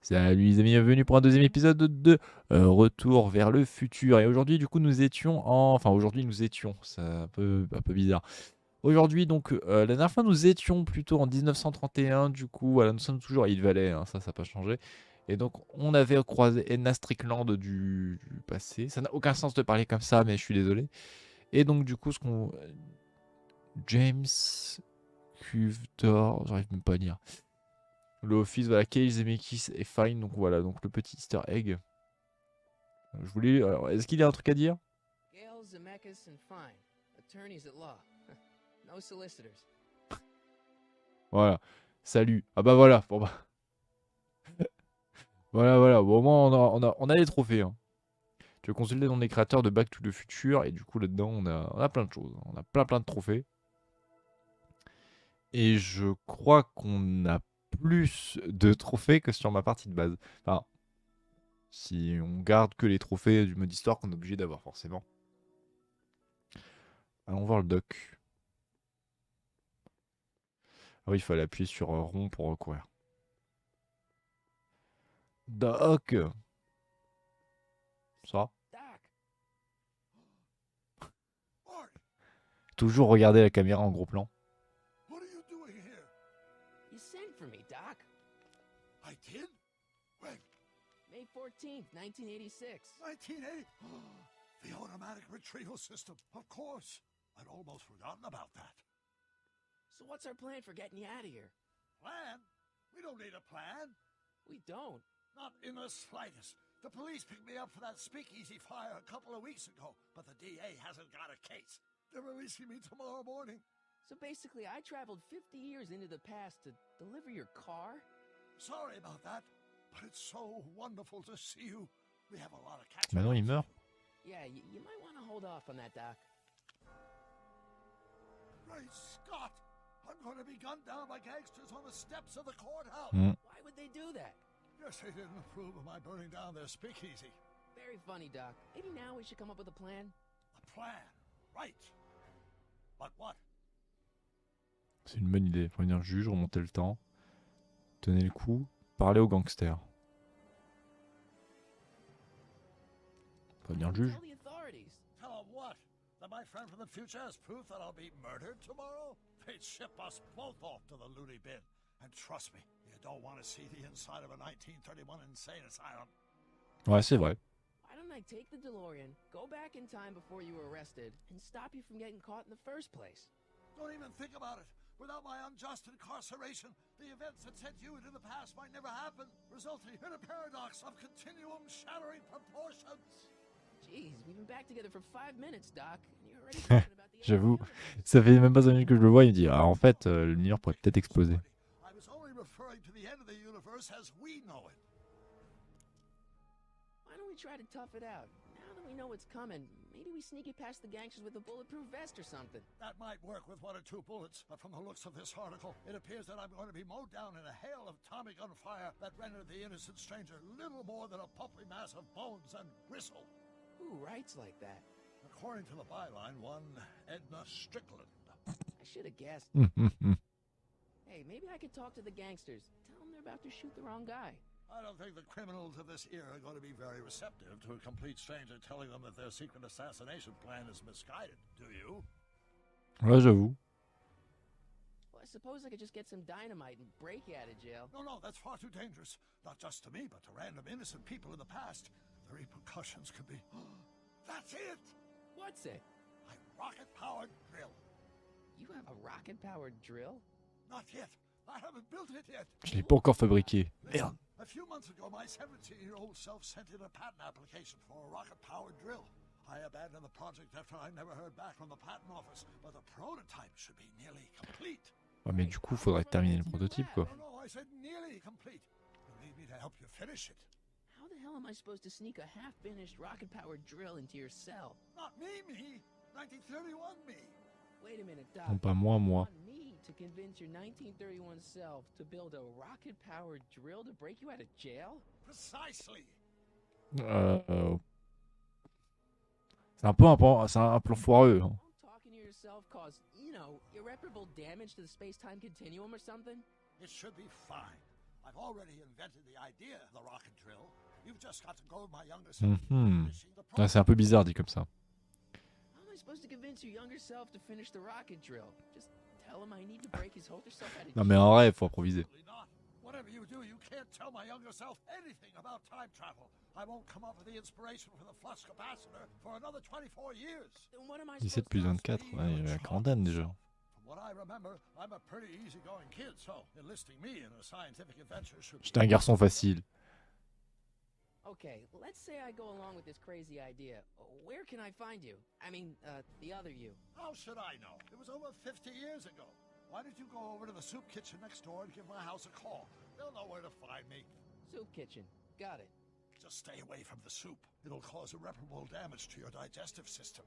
Salut les amis, bienvenue pour un deuxième épisode de Retour vers le futur. Et aujourd'hui, du coup, nous étions en... Enfin, aujourd'hui, nous étions, c'est un peu bizarre. Aujourd'hui, donc, la dernière fois, nous étions plutôt en 1931, du coup, voilà, nous sommes toujours à Île Valais, hein, ça n'a pas changé. Et donc, on avait croisé Edna Strickland du passé. Ça n'a aucun sens de parler comme ça, mais je suis désolé. Et donc, du coup, ce qu'on... James Futur, j'arrive même pas à dire. Le office, voilà, Case, Zemeckis et Fine, donc voilà, donc le petit easter egg. Je voulais. Alors, est-ce qu'il y a un truc à dire? Gale, Zemeckis, and Fine, attorneys at law. No solicitors. Voilà. Salut. Ah bah voilà. Bon bah. Voilà, voilà. Bon, au moins, on a les trophées. Hein. Tu veux consulter dans les créateurs de Back to the Future. Et du coup, là-dedans, on a plein de choses. On a plein de trophées. Et je crois qu'on a plus de trophées que sur ma partie de base. Enfin, si on garde que les trophées du mode histoire qu'on est obligé d'avoir, forcément. Allons voir le doc. Ah oui, il fallait appuyer sur rond pour recourir. Doc. Ça. Doc, Toujours regarder la caméra en gros plan. What are you doing here? you sent for me, Doc. I did? When? May 14th, 1986. 1980? The automatic retrieval system. Of course. I'd almost forgotten about that. So what's our plan for getting you out of here? Plan? We don't need a plan. We don't. Not in the slightest. The police picked me up for that speakeasy fire a couple of weeks ago, but the DA hasn't got a case. They're releasing me tomorrow morning. So basically, I traveled 50 years into the past to deliver your car? Sorry about that, but it's so wonderful to see you. We have a lot of catching Maintenant, up il to meurt. do. Yeah, you might want to hold off on that, Doc. Great Scott! I'm going to be gunned down by gangsters on the steps of the courthouse. Why would they do that? Guess they didn't approve of my burning down their speakeasy. Very funny, Doc. Maybe now we should come up with a plan? A plan, right? But what? C'est une bonne idée. Prévenir le juge, remonter le temps, tenir le coup, parler aux gangsters. Prévenir le juge. Tell the authorities. Tell them what? That my friend from the future has proof that I'll be murdered tomorrow? They'd ship us both off to the loony bin. And trust me, you don't want to see the inside of a 1931 insane asylum. Ouais, c'est vrai. Why don't I take the DeLorean, go back in time before you were arrested, and stop you from getting caught in the first place? Don't even think about it. Without my unjust incarceration, the events that sent you into the past might never happen, resulting in a paradox of continuum shattering proportions. Jeez, we've been back together for 5 minutes, Doc, and you're already talking about the end of the J'avoue. universe. Ça fait même pas 5 minutes que je le vois, il me dit, ah, en fait, l'univers pourrait peut-être exploser. I was only referring to the end of the universe as we know it. Why don't we try to tough it out? Now that we know what's coming, maybe we sneak it past the gangsters with a bulletproof vest or something. That might work with 1 or 2 bullets, but from the looks of this article, it appears that I'm going to be mowed down in a hail of Tommy gun fire that rendered the innocent stranger little more than a pulpy mass of bones and gristle. Who writes like that? According to the byline, one Edna Strickland. I should have guessed. Hey, maybe I could talk to the gangsters. Tell them they're about to shoot the wrong guy. I don't think the criminals of this era are going to be very receptive to a complete stranger telling them that their secret assassination plan is misguided, do you? Ouais, j'avoue. Well, I suppose I could just get some dynamite and break you out of jail. No, that's far too dangerous. Not just to me, but to random innocent people in the past. The repercussions could be... That's it! What's it? My rocket-powered drill. You have a rocket-powered drill? Not yet. I haven't built it yet. Je l'ai pas encore fabriqué. Listen, Merde. a few months ago, my 17-year-old self sent in a patent application for a rocket-powered drill. I abandoned the project after I never heard back from the patent office, but the prototype should be nearly complete. Ouais, mais du coup, faudrait terminer le prototype, quoi. No, I said nearly complete. You need me to help you finish it. How the hell am I supposed to sneak a half-finished rocket-powered drill into your cell? Not me. 1931 me. Wait a minute, Non, Doc. pas moi, You moi. want me to convince your 1931 self to build a rocket-powered drill to break you out of jail? Precisely. C'est un peu un plan foireux. Hein. Won't talking to yourself cause, irreparable damage to the space-time continuum or something? It should be fine. I've already invented the idea of the rocket drill. You've just got to go my younger self. Ah, c'est un peu bizarre dit comme ça. How am I supposed to convince your younger self to finish the rocket drill? Just tell him I need to break his older self out of Non mais en vrai, faut improviser. Absolutely not. Whatever you do, you can't tell my younger self anything about time travel. I won't come up with the inspiration for the flux capacitor for another 24 years. Then what am I 17 supposed plus to 24, ouais, il y a la quarantaine déjà. From what I remember, I'm a pretty easygoing kid, so enlisting me in a scientific adventure should be... J'étais un garçon facile. Okay, let's say I go along with this crazy idea. Where can I find you? I mean, the other you. How should I know? It was over 50 years ago. Why don't you go over to the soup kitchen next door and give my house a call? They'll know where to find me. Soup kitchen. Got it. Just stay away from the soup. It'll cause irreparable damage to your digestive system.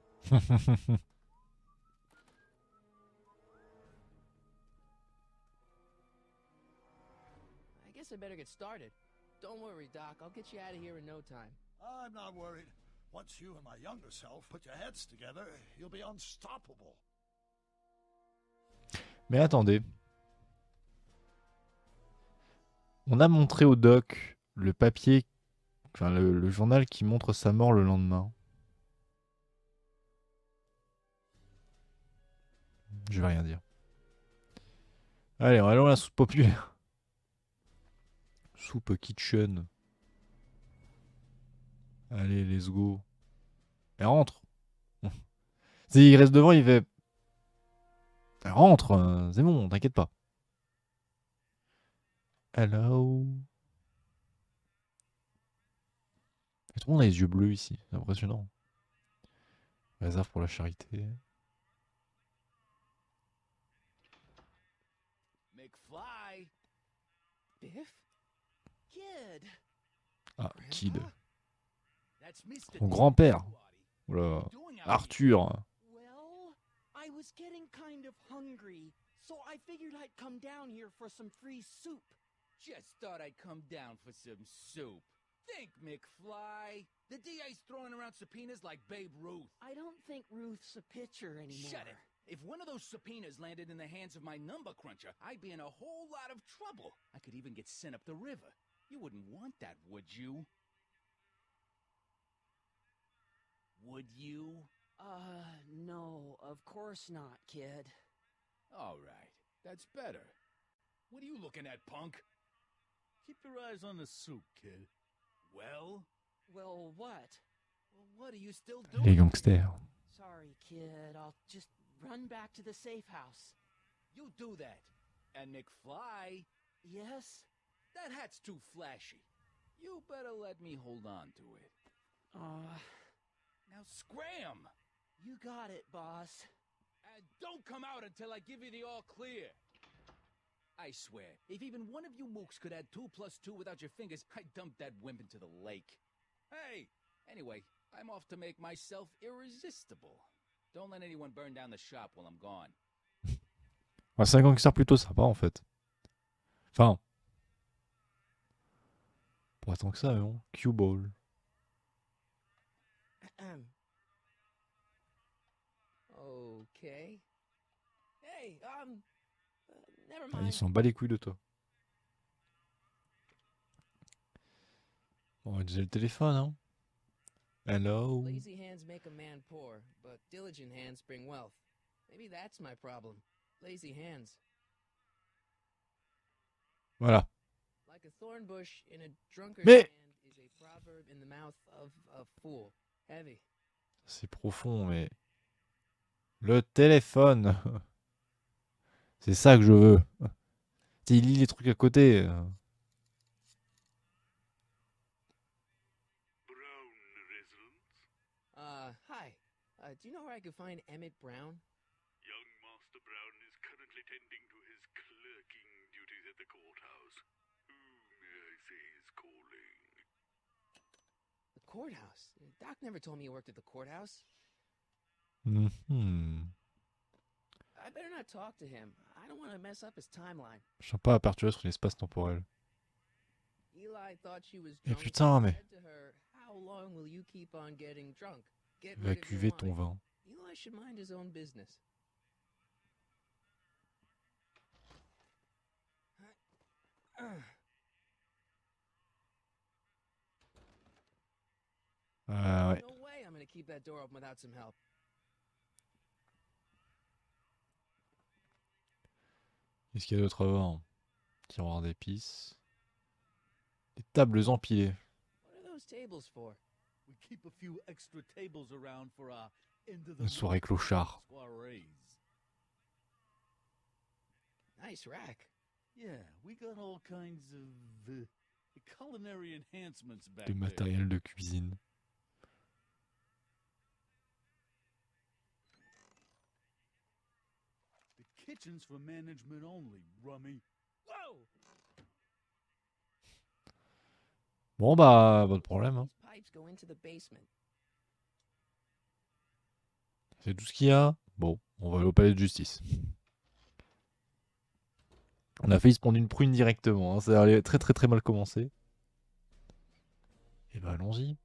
I guess I better get started. Don't worry, Doc. I'll get you out of here in no time. I'm not worried. Once you and my younger self put your heads together, you'll be unstoppable. Mais attendez. On a montré au doc le papier, enfin le journal qui montre sa mort le lendemain. Je vais rien dire. Allez, allons à la soupe populaire. Soupe kitchen. Allez, let's go. Elle rentre. Il reste devant, il fait... Elle rentre, c'est bon, t'inquiète pas. Hello. Et tout le monde a les yeux bleus ici, c'est impressionnant. Réserve pour la charité. McFly. Biff? Kid. Ah, Kid. That's Mr. Son grand-père. What Oula. are you doing out Arthur. Well, I was getting kind of hungry, so I figured I'd come down here for some free soup. Just thought I'd come down for some soup. Think, McFly. The DA's throwing around subpoenas like Babe Ruth. I don't think Ruth's a pitcher anymore. Shut it. If one of those subpoenas landed in the hands of my number cruncher, I'd be in a whole lot of trouble. I could even get sent up the river. You wouldn't want that, would you? Would you? No, of course not, kid. All right. That's better. What are you looking at, punk? Keep your eyes on the soup, kid. Well, Well, what? what are you still Les doing? gangsters. Sorry, kid. I'll just run back to the safe house. You do that. And McFly, Yes? that hat's too flashy. You better let me hold on to it. Now scram! You got it, boss. And don't come out until I give you the all clear. I swear, if even one of you mooks could add 2 plus 2 without your fingers, I'd dump that wimp into the lake. Hey! Anyway, I'm off to make myself irresistible. Don't let anyone burn down the shop while I'm gone. Ouais, c'est un gangster plutôt sympa en fait. Enfin. Pas tant que ça, non. Q-Ball. Okay. Hey, never Ah, mind. il s'en bat les couilles de toi. Bon, on va utiliser le téléphone, hein. Hello. Lazy hands make a man poor, but diligent hands bring wealth. Maybe that's my problem. Lazy hands. Voilà. Like a thorn bush in a drunkard's Mais- hand is a proverb in the mouth of a fool. Heavy. C'est profond, mais... Le téléphone. C'est ça que je veux. Tu sais, il lit les trucs à côté. Hi. Do you know where I could find Emmett Brown? Young Master Brown is currently tending to his clerking duties at the courthouse. Who may I say is calling? The courthouse. Doc never told me you worked at the courthouse. Mhm. I better not talk to him. I don't want to mess up his timeline. Je suis pas aperturé sur l'espace temporel. Eli thought she was Mais drunk. putain, and mais... said to her, "How long will you keep on getting drunk? Get Va rid of your cuver ton wine." vin. Eli should mind his own business. keep that door open without some help. Qu'est-ce qu'il y a d'autre à voir? Tiroir d'épices. Des tables empilées. What are those tables for? We keep a few extra tables around for our end of the Une soirée clochard. soirees. Nice rack. Yeah, we got all kinds of culinary enhancements back De there. matériel de cuisine. The kitchen's for management only, rummy. Whoa! Bon bah, pas de problème. Hein. These pipes go into the basement. C'est tout ce qu'il y a. Bon, on va aller au palais de justice. On a failli se prendre une prune directement. Hein. Ça allait très mal commencer. Et bah allons-y.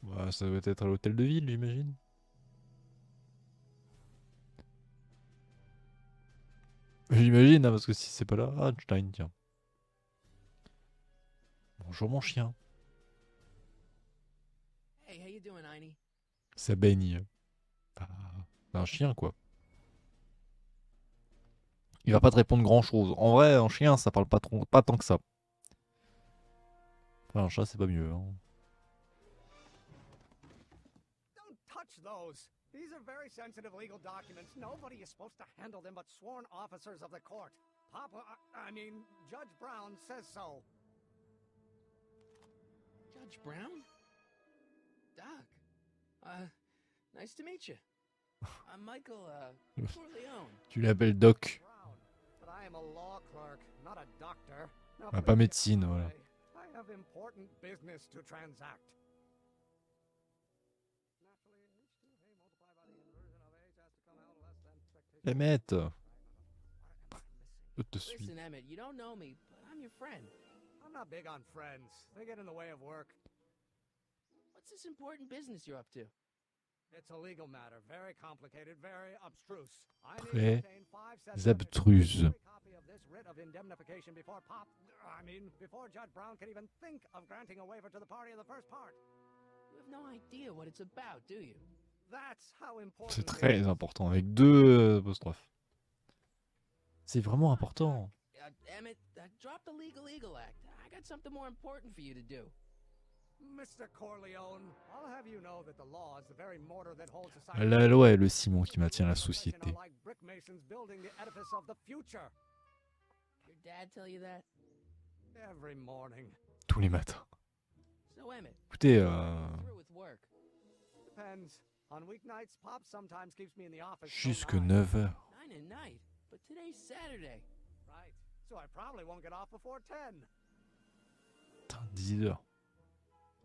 Bah, ça doit être à l'hôtel de ville, j'imagine. J'imagine, hein, parce que si c'est pas là... Ah, Einstein, tiens. Bonjour mon chien. Hey, how you doing, Einie? Ça baigne. Bah, c'est un chien, quoi. Il va pas te répondre grand chose. En vrai, un chien, ça parle pas tant que ça. Enfin, un chat, c'est pas mieux. Hein. Don't touch those. These are very sensitive legal documents. Nobody is supposed to handle them but sworn officers of the court. Judge Brown says so. Judge Brown? Doc. Nice to meet you. I'm Michael, Corleone. Tu l'appelles Doc. Brown. But I am a law clerk, not a doctor. Now, Ah, please pas get médecine, out of the voilà. way. I have important business to transact. Naturally, H2A multiplied by the inversion of H has to come out less than expectation. Emmett. What am I missing? Je te suis. Listen, Emmett, you don't know me, but I'm your friend. I'm not big on friends. They get in the way of work. What's this important business you're up to? It's a legal matter, very complicated, very abstruse. I Très need to obtain 5 sets of abstruse. every copy of this writ of indemnification before before Judge Brown can even think of granting a waiver to the party in the first part. You have no idea what it's about, do you? That's how important C'est it très is. important, avec 2 apostrophes. C'est vraiment important. Emmett, drop the Legal Eagle Act. I got something more important for you to do. Mr. Corleone, I'll have you know that the law is the very mortar that holds society. La loi est le ciment qui maintient la Profession société. are like brick masons building the edifice of the future. Your dad tell you that? Every morning. Tous les matins. So, Emmett, Écoutez, through with work. Depends. On weeknights, Pop sometimes keeps me in the office. till jusque 9. 9h. 9 at night, but today's Saturday. Right. So I probably won't get off before 10. Putain, 10h.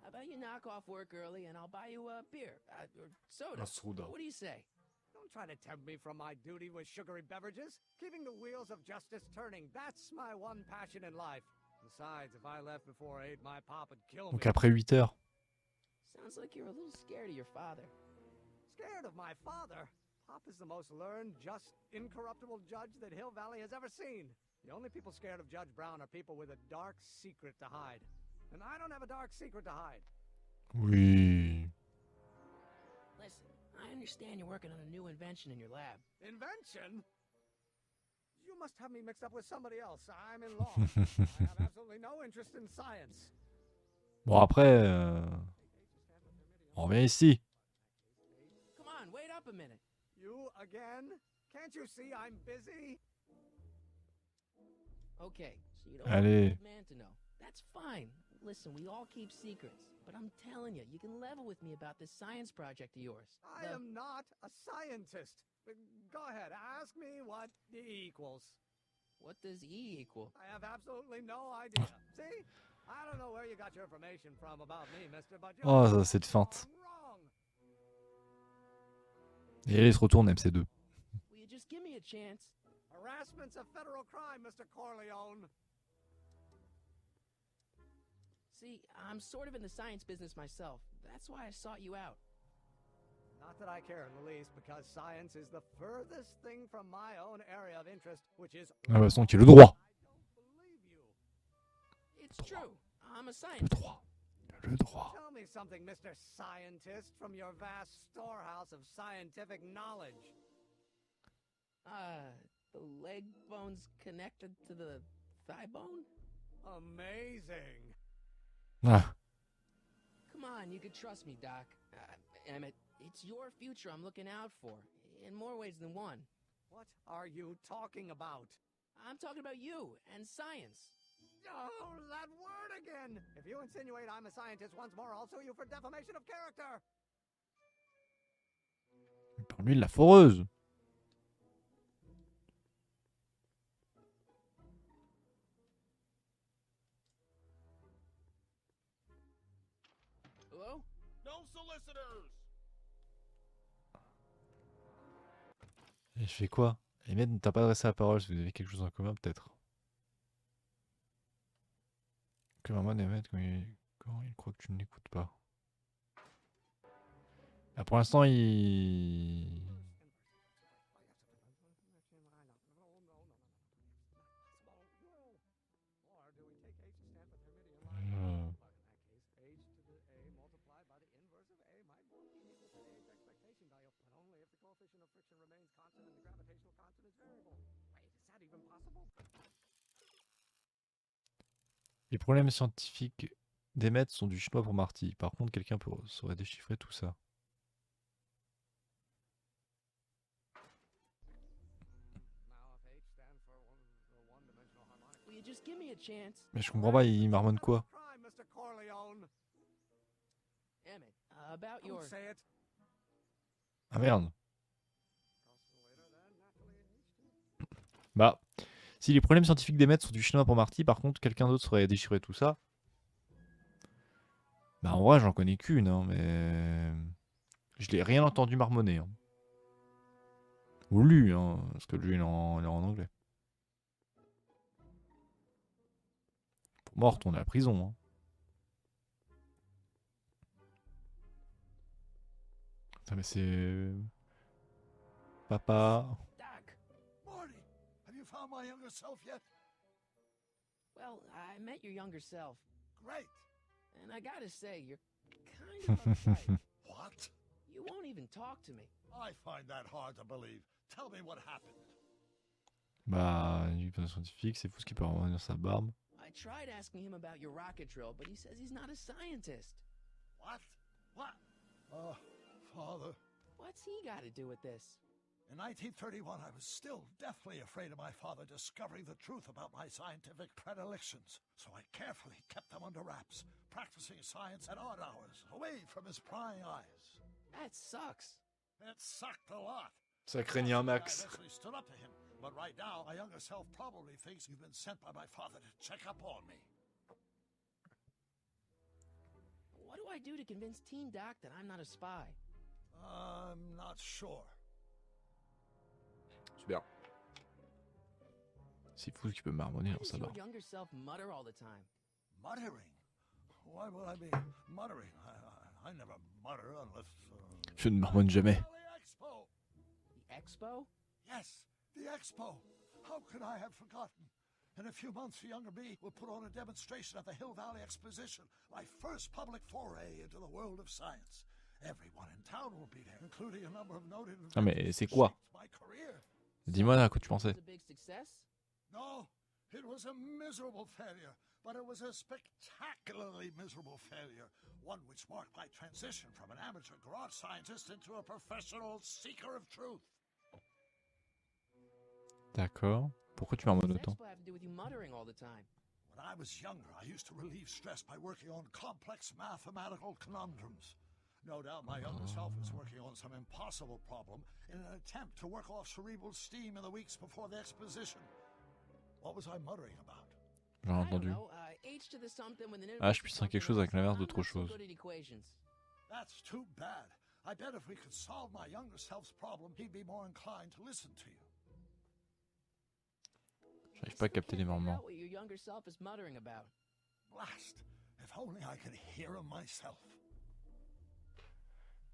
How about you knock off work early and I'll buy you a beer or soda? Un soda. What do you say? Don't try to tempt me from my duty with sugary beverages. Keeping the wheels of justice turning, that's my one passion in life. Besides, if I left before 8, my pop would kill me. Donc après 8h. Sounds like you're a little scared of your father. Scared of my father? Pop is the most learned, just, incorruptible judge that Hill Valley has ever seen. The only people scared of Judge Brown are people with a dark secret to hide. And I don't have a dark secret to hide. Oui. Listen, I understand you're working on a new invention in your lab. Invention? You must have me mixed up with somebody else. I'm in law. I have absolutely no interest in science. Bon après, on revient ici. Come on, wait up a minute. You again? Can't you see I'm busy? Okay, so you don't want Allez. the old man to know. That's fine. Listen, we all keep secrets. But I'm telling you, you can level with me about this science project of yours. I am not a scientist. Go ahead, ask me what E equals. What does E equal? I have absolutely no idea. See? I don't know where you got your information from about me, mister, but you're Oh, ça, wrong, cette feinte. wrong. Et elle se retourne MC2. Will you just give me a chance? Harassment's a federal crime, Mr. Corleone. See, I'm sort of in the science business myself. That's why I sought you out. Not that I care in the least, because science is the furthest thing from my own area of interest, which is... Ah bah, sinon, qui est le droit. I don't believe you. It's true. I'm a Le scientist. droit. Le droit. Tell me something, Mr. Scientist, from your vast storehouse of scientific knowledge. The leg bone's connected to the thigh bone? Amazing. Ah. Come on, you can trust me, Doc. Emmett, it's your future I'm looking out for, in more ways than one. What are you talking about? I'm talking about you and science. Oh, that word again! If you insinuate I'm a scientist once more, I'll sue you for defamation of character. Par lui, la foreuse. Hello? No solicitors! Et je fais quoi? Aimé ne t'a pas adressé la parole, si vous avez quelque chose en commun, peut-être. Que maman Aimé, quand il croit que tu ne l'écoutes pas. Ah, pour l'instant, il... Les problèmes scientifiques d'Emmet sont du chinois pour Marty. Par contre, quelqu'un saurait déchiffrer tout ça. Will you just give me a chance? Mais je comprends pas, il marmonne quoi? Emmett, about your... Say it. Ah merde. Bah, si les problèmes scientifiques d'Emmet sont du chinois pour Marty, par contre, quelqu'un d'autre saurait déchiffrer tout ça. Bah en vrai, j'en connais qu'une, hein, mais... Je l'ai rien entendu marmonner. Hein. Ou lu, hein, parce que lui, il est en anglais. Pour moi, retourner à la prison. Hein. Putain, mais c'est... Papa... Marty, have you found my younger self yet? Well, I met your younger self, Great. and I gotta say, you're kind of uptight. What? You won't even talk to me. I find that hard to believe. Tell me what happened. Bah, une scientifique, c'est fou ce qu'il peut avoir dans sa barbe. I tried asking him about your rocket drill, but he says he's not a scientist. What? What? Oh, Father. What's he got to do with this? In 1931, I was still deathly afraid of my father discovering the truth about my scientific predilections, so I carefully kept them under wraps, practicing science at odd hours, away from his prying eyes. That sucks. It sucked a lot. Ça craignait un I max. eventually stood up to him, but right now, my younger self probably thinks you've been sent by my father to check up on me. What do I do to convince Teen Doc that I'm not a spy? I'm not sure. Super. C'est fou ce qu'il peut marmonner Why dans does sa your barbe. younger self mutter all the time? Muttering? Why would I be muttering? I never mutter unless... Je ne marmonne jamais. The Expo! The Expo? Yes, the Expo! How could I have forgotten? In a few months, the younger me will put on a demonstration at the Hill Valley Exposition, my first public foray into the world of science. Everyone in town will be there, including a number of noted Ah mais c'est quoi? my career. Dis-moi à quoi tu pensais. It's a big success? No, it was a miserable failure, but it was a spectacularly miserable failure. One which marked my transition from an amateur garage scientist into a professional seeker of truth. D'accord. Pourquoi tu marmonnes What's autant? Expo have to do with you muttering all the time? When I was younger, I used to relieve stress by working on complex mathematical conundrums. No doubt my younger self was working on some impossible problem in an attempt to work off cerebral steam in the weeks before the exposition. What was I muttering about? J'ai I don't entendu. know, H to the something when the Ah, je puisse quelque chose avec l'inverse d'autre chose. That's too bad. I bet if we could solve my younger self's problem, he'd be more inclined to listen to you. J'arrive pas à capter les marrements. What your younger self is muttering about. Blast! If only I could hear him myself.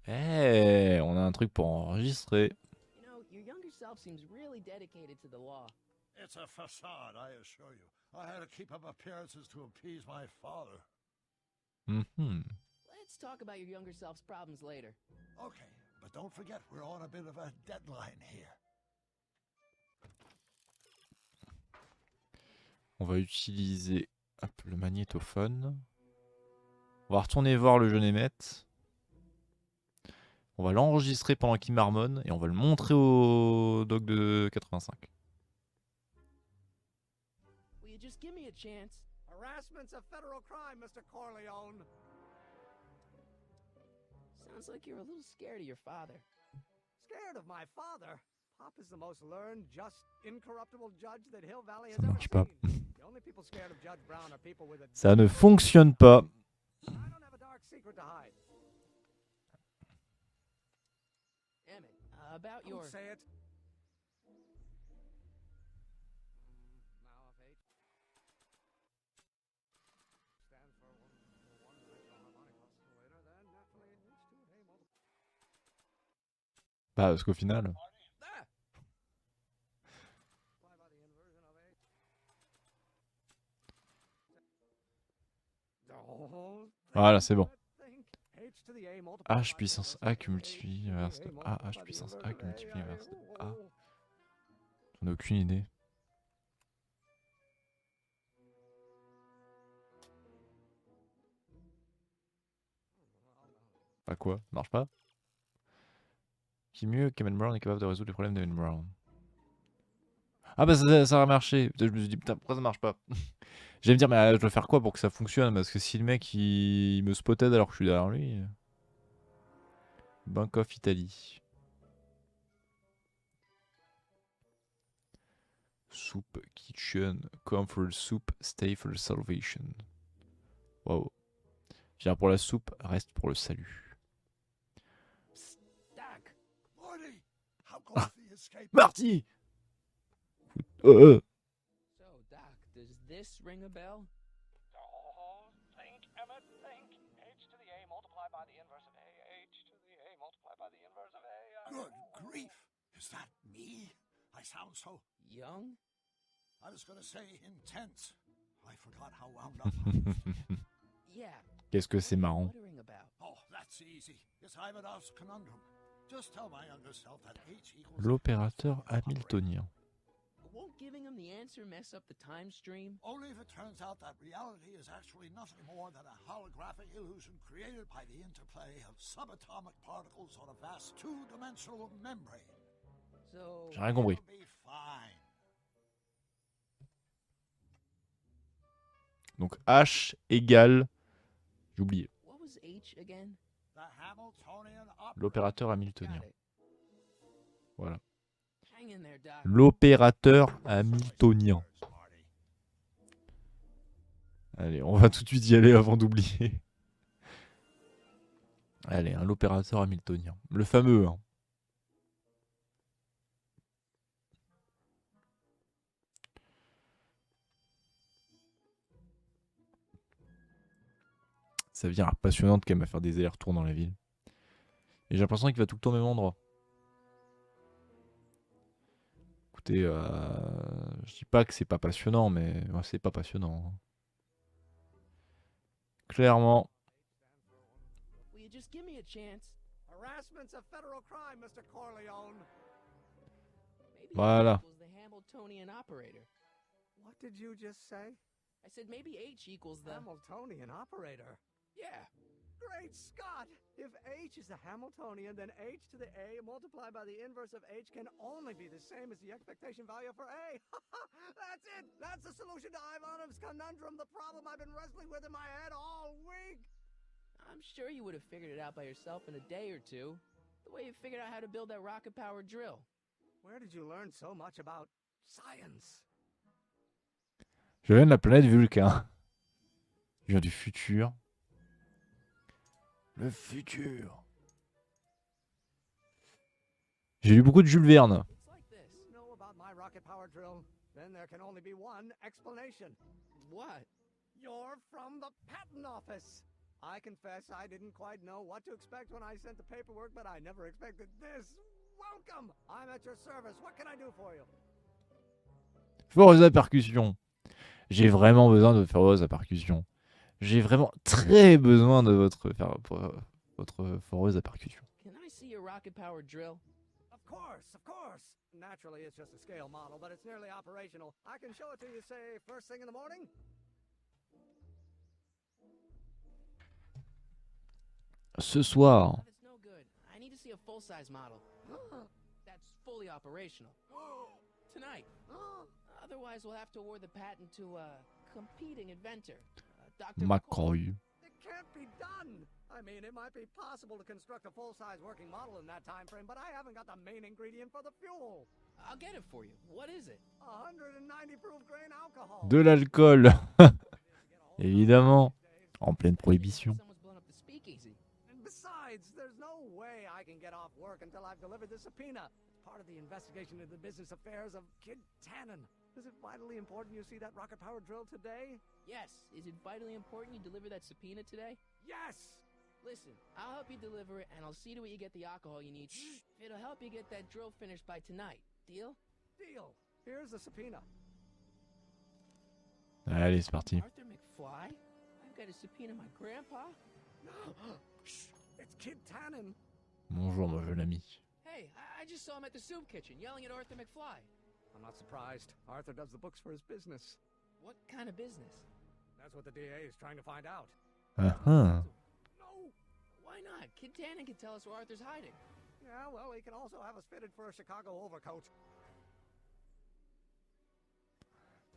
Eh, on a un truc pour enregistrer. You know, your younger self seems really dedicated to the law. It's a facade, I assure you. I had to keep up appearances to appease my father. Mhm. Let's talk about your younger self's problems later. Okay, but don't forget we're on a bit of a deadline here. On va utiliser hop, le magnétophone. On va retourner voir le jeune Emmett. On va l'enregistrer pendant qu'il marmonne et on va le montrer au doc de 85. Will you just give me a chance? Harassment's a federal crime, Mr. Corleone. Sounds like you're a little scared of your father. Scared of my father? Pop is the most learned, just, incorruptible judge that Hill Valley has Ça ever marche pas. seen. The only people scared of Judge Brown are people with a Ça ne fonctionne pas. I don't have a dark secret to hide. Emmett, about Don't your... say it. Now if H stands for one dimensional harmonic oscillator, then naturally it needs to A multiplied. Bah, parce qu'au final. Ah! By the inversion of H. Oh, Voilà, c'est bon. think H to the A multiplied H by the puissance inverse A of qui A, multiplie H to l'inverse the de A A, multiplied H by the puissance inverse A of qui multiplie A, l'inverse de A. oh. J'en ai aucune idée. Pas quoi? Marche pas? Qui mieux qu'Evan Brown est capable de résoudre les problèmes d'Evan Brown? Ah bah ça a marché. Putain, je me suis dit putain pourquoi ça marche pas? J'allais me dire mais je dois faire quoi pour que ça fonctionne? Parce que si le mec il me spotted alors que je suis derrière lui. Bank of Italy. Soup kitchen. Come for the soup, stay for the salvation. Waouh. Viens pour la soupe, reste pour le salut. Doc! Marty, how goes the escape? Marty! So, Doc, does this ring a bell? Oh, think, Emmett, think. H to the A multiplied by the inverse of A. H to the A multiplied by the inverse of A. Good grief! Is that me? I sound so... Young? I was gonna say intense. I forgot how wound up I was. Yeah. Qu'est-ce que c'est marrant. What a ring about? Oh, that's easy. It's Ivanhoe's conundrum. Just tell my younger self that H equals... L'opérateur hamiltonien. Won't giving him the answer mess up the time stream? Only if it turns out that reality is actually nothing more than a holographic illusion created by the interplay of subatomic particles on a vast two-dimensional membrane. So... J'ai rien compris. It'll be fine. Donc H égale... J'ai oublié. What was H again? The Hamiltonian operator. L'opérateur hamiltonien. Got it. Voilà. Hang in there, Doc. L'opérateur hamiltonien. Allez, on va tout de suite y aller avant d'oublier. Allez, l'opérateur hamiltonien. Le fameux, hein. Ça devient passionnant quand même à faire des allers-retours dans la ville. Et j'ai l'impression qu'il va tout le temps au même endroit. Écoutez, je dis pas que c'est pas passionnant, mais ouais, c'est pas passionnant. Hein. Clairement. Will you just give me a chance? Harassment's a federal crime, Mr. Corleone. Maybe Voilà. H equals the Hamiltonian operator. What did you just say? I said maybe H equals the... Hamiltonian operator. Yeah. Great Scott! If H is the Hamiltonian, then H to the A multiplied by the inverse of H can only be the same as the expectation value for A. That's it! That's the solution to Ivanov's conundrum, the problem I've been wrestling with in my head all week! I'm sure you would have figured it out by yourself in a day or two. The way you figured out how to build that rocket-powered drill. Where did you learn so much about science? Je viens de la planète Vulcain. Je viens du futur. Le futur. J'ai lu beaucoup de Jules Verne. It's like this. Know about my rocket power drill? Then there can only be one explanation. What? You're from the patent office. I confess I didn't quite know what to expect when I sent the paperwork, but I never expected this. Welcome! I'm at your service. What can I do for you? Force à percussion. J'ai vraiment besoin de force à percussion. J'ai vraiment très besoin de votre foreuse à percussion. Can I see your rocket-powered drill? Of course, of course. Naturally, it's just a scale model, but it's nearly operational. I can show it to you, say, first thing in the morning. Ce soir. That's no good. I need to see a full-size model. That's fully operational. Tonight. Otherwise, we'll have to award the patent to a competing inventor. Dr. McCoy. It can't be done. I mean, it might be possible to construct a full-size working model in that time frame, but I haven't got the main ingredient for the fuel. I'll get it for you. What is it? 190 proof grain alcohol. De l'alcool. Évidemment. En pleine prohibition. Someone's blown up the speakeasy. And besides, there's no way I can get off work until I've delivered the subpoena. It's part of the investigation into the business affairs of Kid Tannen. Is it vitally important you see that rocket-powered drill today? Yes. Is it vitally important you deliver that subpoena today? Yes! Listen, I'll help you deliver it, and I'll see to it you get the alcohol you need. It'll help you get that drill finished by tonight. Deal? Deal. Here's the subpoena. Allez, c'est parti. Arthur McFly? I've got to subpoena my grandpa? It's Kid Tannen. Bonjour, mon jeune ami. Hey, I just saw him at the soup kitchen yelling at Arthur McFly. I'm not surprised. Arthur does the books for his business. What kind of business? That's what the DA is trying to find out. Uh-huh. No! Why not? Kid Tannen can tell us where Arthur's hiding. Yeah, well, he can also have us fitted for a Chicago overcoat.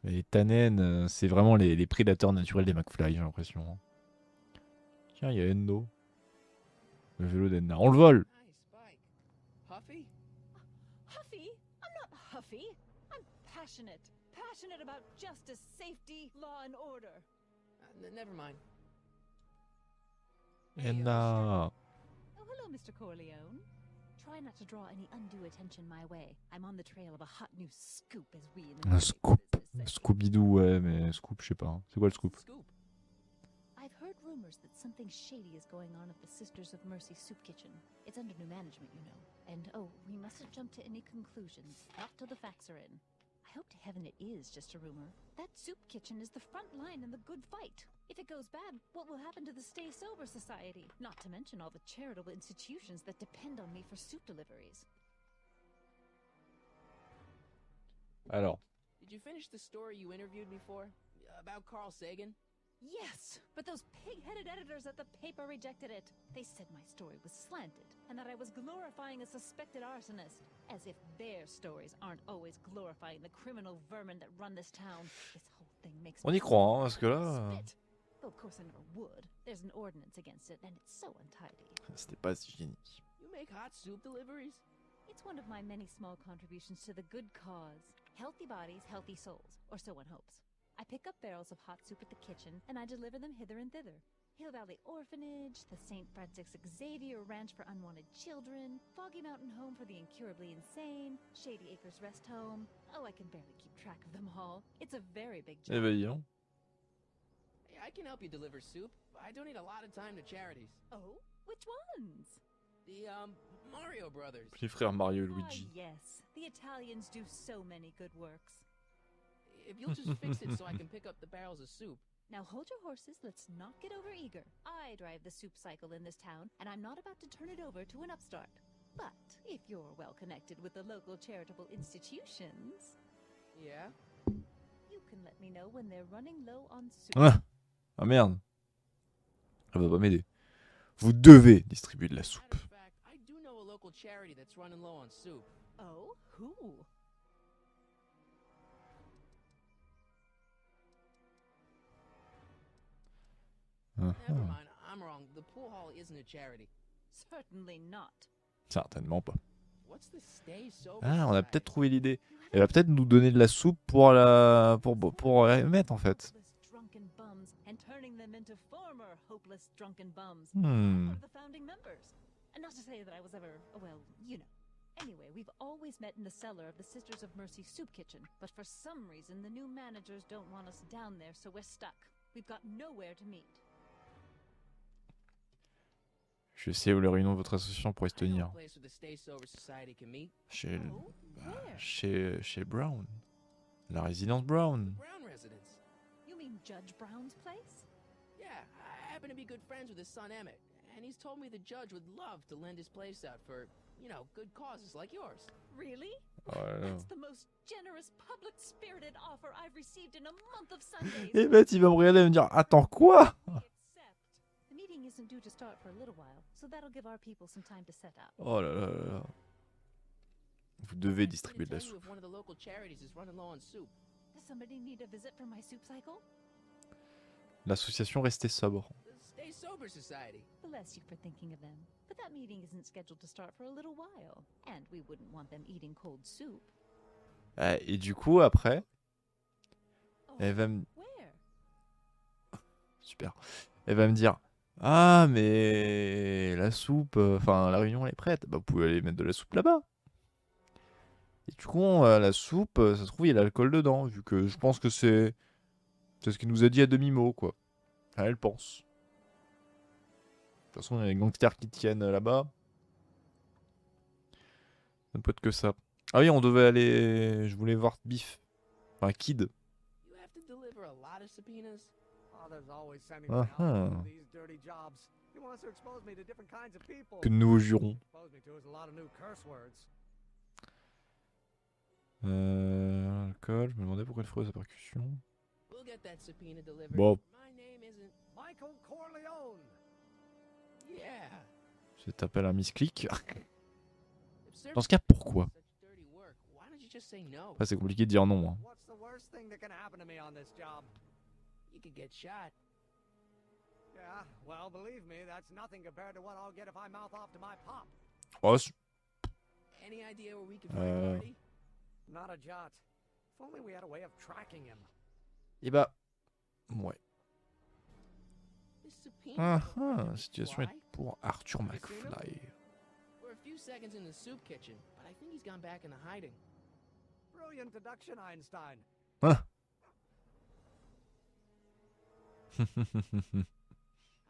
Les Tannen, c'est vraiment les prédateurs naturels des McFly, j'ai l'impression. Tiens, il y a Endo. Le vélo d'Enna. On le vole! Nice bike. Huffy? Huffy? I'm not huffy. I'm passionate. Passionate about justice, safety, law and order. Never mind. Enna. Oh, hello, Mr. Corleone. Try not to draw any undue attention my way. I'm on the trail of a hot new scoop, as we in the Un newspaper scoop. business say. Scooby-Doo, ouais, mais scoop, je sais pas. C'est quoi le scoop? Scoop. I've heard rumors that something shady is going on at the Sisters of Mercy soup kitchen. It's under new management, you know. And oh, we mustn't jump to any conclusions. Not till the facts are in. I hope to heaven it is just a rumor. That soup kitchen is the front line in the good fight. If it goes bad, what will happen to the Stay Sober Society? Not to mention all the charitable institutions that depend on me for soup deliveries. Alors. Did you finish the story you interviewed me for? About Carl Sagan? Yes, but those pig-headed editors at the paper rejected it. They said my story was slanted, and that I was glorifying a suspected arsonist. As if their stories aren't always glorifying the criminal vermin that run this town. This whole thing makes On me y croit, hein, so parce que là... spit. Though of course I never would. There's an ordinance against it, and it's so untidy. C'était pas hygiénique. You make hot soup deliveries? It's one of my many small contributions to the good cause. Healthy bodies, healthy souls, or so one hopes. I pick up barrels of hot soup at the kitchen, and I deliver them hither and thither. Hill Valley Orphanage, the St. Francis Xavier Ranch for Unwanted Children, Foggy Mountain Home for the Incurably Insane, Shady Acres Rest Home. Oh, I can barely keep track of them all. It's a very big job. Eh ben, dis donc. Hey, I can help you deliver soup. I donate a lot of time to charities. Oh, which ones? The, Mario Brothers. Petit frère Mario et Ah, Luigi. yes. The Italians do so many good works. If you'll just fix it so I can pick up the barrels of soup. Now hold your horses, let's not get over eager. I drive the soup cycle in this town, and I'm not about to turn it over to an upstart. But if you're well connected with the local charitable institutions, Yeah? you can let me know when they're running low on soup. Ah merde. Elle va pas m'aider. Vous devez distribuer de la soupe. Matter of fact, I do know a local charity that's running low on soup. Oh, who? Never mind, I'm wrong. The pool hall isn't a charity. Certainly not. Certainement pas. What's the Stay Sober Ah, on a Society? peut-être trouvé l'idée. Elle va peut-être nous donner de la soupe pour mettre en fait. Hopeless drunken bums and turning them into former hopeless drunken bums. Hmm. One of the founding members. And not to say that I was ever, well, you know. Anyway, we've always met in the cellar of the Sisters of Mercy soup kitchen, but for some reason the new managers don't want us down there, so we're stuck. We've got nowhere to meet. Je sais où la réunion de votre association pourrait se I know a tenir. place where the Stay Sober Society can meet. Chez, Oh, where? chez Brown. La résidence Brown. Brown residence. You mean Judge Brown's place? Yeah, I happen to be good friends with his son Emmett, and he's told me the judge would love to lend his place out for, you know, good causes like yours. Really? Oh là là. That's the most generous, public-spirited offer I've received in a month of Sundays. Et Beth, il va me regarder et me dire attends quoi? We accept. The meeting isn't due to start for a little while, so that'll give our people some time to set up. Oh là là là là. Vous devez distribuer de la Tell you soupe. if one of the local charities is running low on soup. Does somebody need a visit for my soup cycle? L'association Restez Sobre. The Stay Sober Society. Bless you for thinking of them. But that meeting isn't scheduled to start for a little while, and we wouldn't want them eating cold soup. Et du coup, après, Oh, elle va me... where? Super. Elle va me dire ah, mais la soupe, enfin, la réunion elle est prête. Bah, vous pouvez aller mettre de la soupe là-bas. Et du coup, la soupe, ça se trouve, il y a l'alcool dedans, vu que je pense que c'est ce qu'il nous a dit à demi-mot, quoi. Enfin, elle pense. De toute façon, il y a les gangsters qui tiennent là-bas. Ça ne peut être que ça. Ah oui, on devait aller... Je voulais voir Biff. Enfin, Kid. You have to deliver a lot of subpoenas. Father's always sending me out to Uh-huh. do these dirty jobs. He wants to expose me to different kinds of people. Que de nouveaux jurons. Expose me to is a lot of new curse words. Alcool, je me demandais pourquoi il ferait sa percussion. We'll get that subpoena delivered. Bon. My name isn't. Michael Corleone. Yeah. Je t'appelle un misclick. If Dans ce cas, pourquoi? such dirty work, why don't you just say no? Après, c'est compliqué de dire non. Hein. What's the worst thing that can happen to me on this job? You could get shot. Yeah, well, believe me, that's nothing compared to what I'll get if I mouth off to my pop. Oh, Any idea where we could find Marty? Not a jot. If only we had a way of tracking him. et bah... Ouais. This subpoena. La situation est pour Arthur McFly. We're a few seconds in the soup kitchen, but I think he's gone back into hiding. Brilliant deduction, Einstein. Hein. How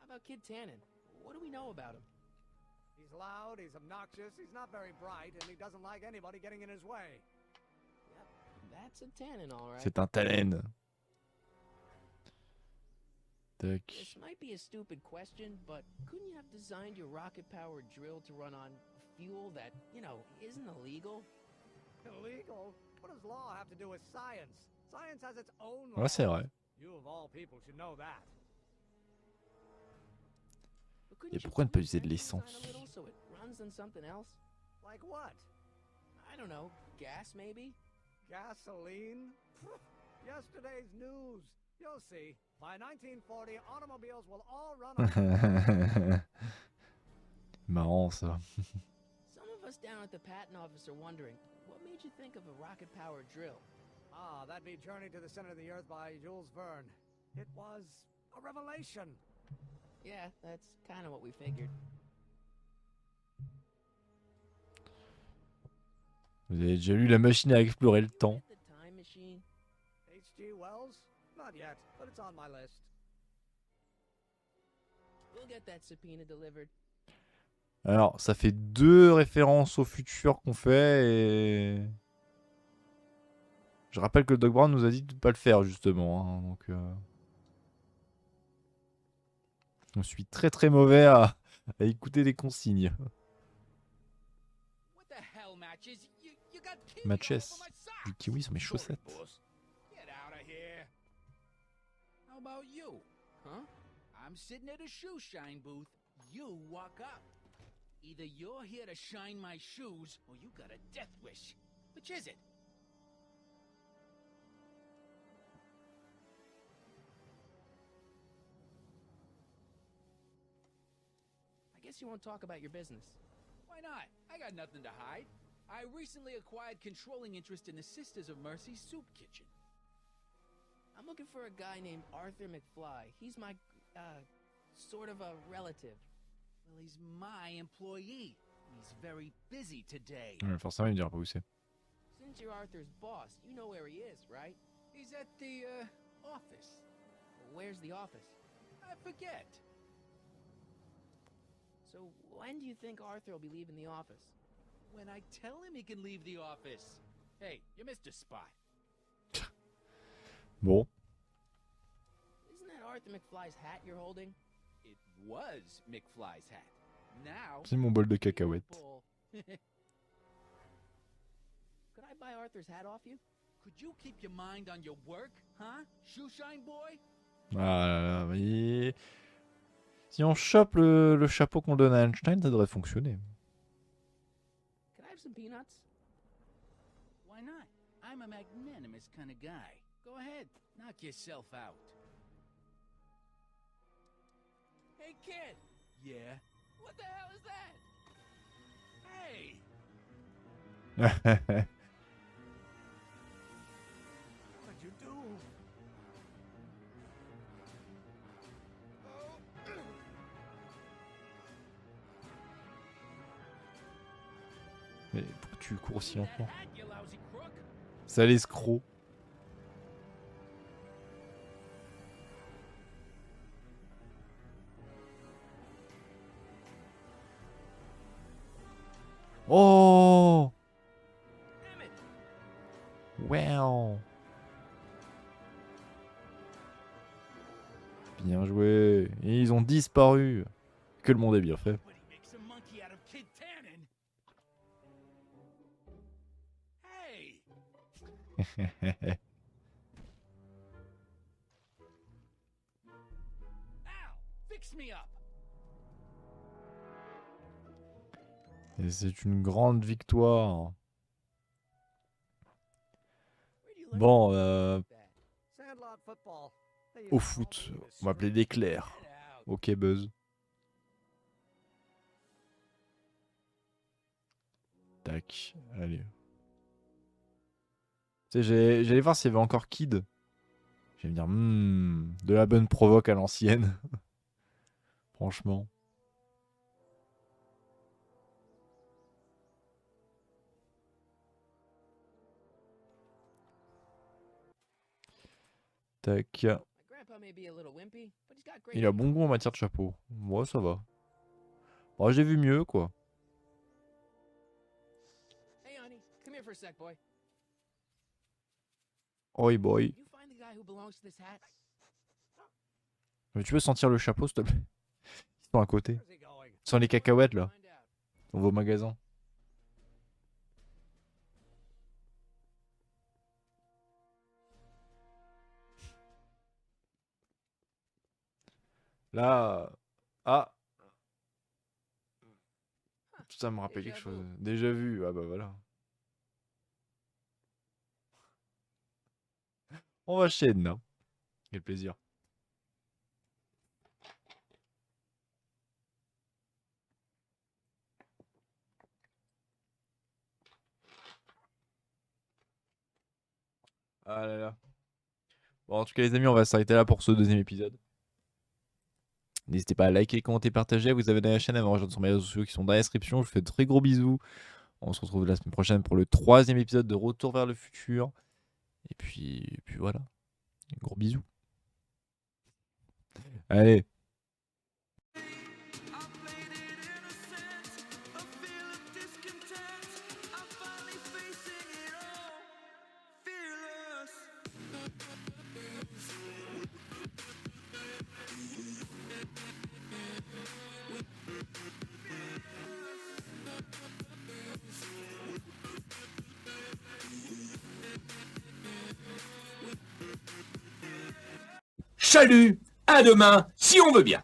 about Kid Tannen? What do we know about him? He's loud, he's obnoxious, he's not very bright, and he doesn't like anybody getting in his way. Yep, that's a Tannen, all right. C'est un talent. Tac. This might be a stupid question, but couldn't you have designed your rocket-powered drill to run on fuel that, you know, isn't illegal? Illegal? What does law have to do with science? Science has its own Ouais, c'est laws. vrai. You of all people should know that. But couldn't Et you pourquoi ne pas tweak user de that design l'essence? a little so it runs on something else? Like what? I don't know, gas maybe? Gasoline? Yesterday's news. You'll see. By 1940, automobiles will all run on... Marrant ça. Some of us down at the patent office are wondering, what made you think of a rocket-powered drill? Ah, that'd be Journey to the Center of the Earth by Jules Verne. It was a revelation. Yeah, that's kind of what we figured. Vous avez déjà lu La machine à explorer le temps? The time machine? H.G. Wells? Not yet, but it's on my list. We'll get that subpoena delivered. Alors, ça fait 2 références au futur qu'on fait et... Je rappelle que le Doc Brown nous a dit de ne pas le faire justement. Hein, donc, je suis très mauvais à écouter les consignes. What the hell, Matches? You got kiwi Matches. all over my socks. Du kiwi sur mes Sorry, chaussettes. boss. Get out of here. How about you? Huh? I'm sitting at a shoe shine booth. You walk up. Either you're here to shine my shoes, or you got a death wish. Which is it? I guess you won't talk about your business. Why not? I got nothing to hide. I recently acquired controlling interest in the Sisters of Mercy soup kitchen. I'm looking for a guy named Arthur McFly. He's my, sort of a relative. Well, he's my employee. He's very busy today. Ouais, forcément, il me dira pas où c'est. Since you're Arthur's boss, you know where he is, right? He's at the, office. Where's the office? I forget. So when do you think Arthur will be leaving the office? When I tell him he can leave the office. Hey, you missed a spot. Bon. Isn't that Arthur Mr. McFly's hat you're holding? It was McFly's hat. Now... C'est mon bol de cacahuètes. Could I buy Arthur's hat off you? Could you keep your mind on your work, huh? Shoeshine boy? Ah là là, mais... Si on chope le chapeau qu'on donne à Einstein, ça devrait fonctionner. Can I have some peanuts? Why not? I'm a magnanimous kind of guy. Go ahead, knock yourself out. Hey, kid! Yeah? What the hell is that? Hey! What'd you do? Mais pourquoi tu cours aussi That lentement? hat, you lousy crook! Ça l'escroc. Oh! Damn it! Wow! Bien joué. Et ils ont disparu. Que le monde est bien fait. But he makes a monkey out of Kid Tannen. Hey! Ow! Fix me up! Et c'est une grande victoire. Where'd you learn Bon, that? Sandlot football. They used au to call foot, me the on va appeler street d'éclair. Get out! Ok, Buzz. Tac, allez. Tu sais, j'allais voir s'il y avait encore Kid. Je vais me dire, de la bonne provoque à l'ancienne. Franchement. Tac. My grandpa may be a little wimpy, but he's got great Il a info. bon goût en matière de chapeau. Moi, ça va. Bon, j'ai vu mieux, quoi. Hey, honey, come here for a sec, boy. Oi, boy. You find the guy who belongs to this hat? Mais tu peux sentir le chapeau, s'il te plaît? Ils sont à côté. Where's he going? Sans les cacahuètes, là. Find out. Dans vos magasins. Là... Ah! Tout ça me rappelle Déjà quelque chose. vu. Déjà vu. Ah bah voilà. On va chaîne, là. Quel plaisir. Ah là là. Bon, en tout cas, les amis, on va s'arrêter là pour ce deuxième épisode. N'hésitez pas à liker, commenter, partager, à vous abonner à la chaîne, à me rejoindre sur mes réseaux sociaux qui sont dans la description. Je vous fais de très gros bisous. On se retrouve la semaine prochaine pour le troisième épisode de Retour vers le futur. Et puis voilà. Gros bisous. Allez. Salut, à demain, si on veut bien.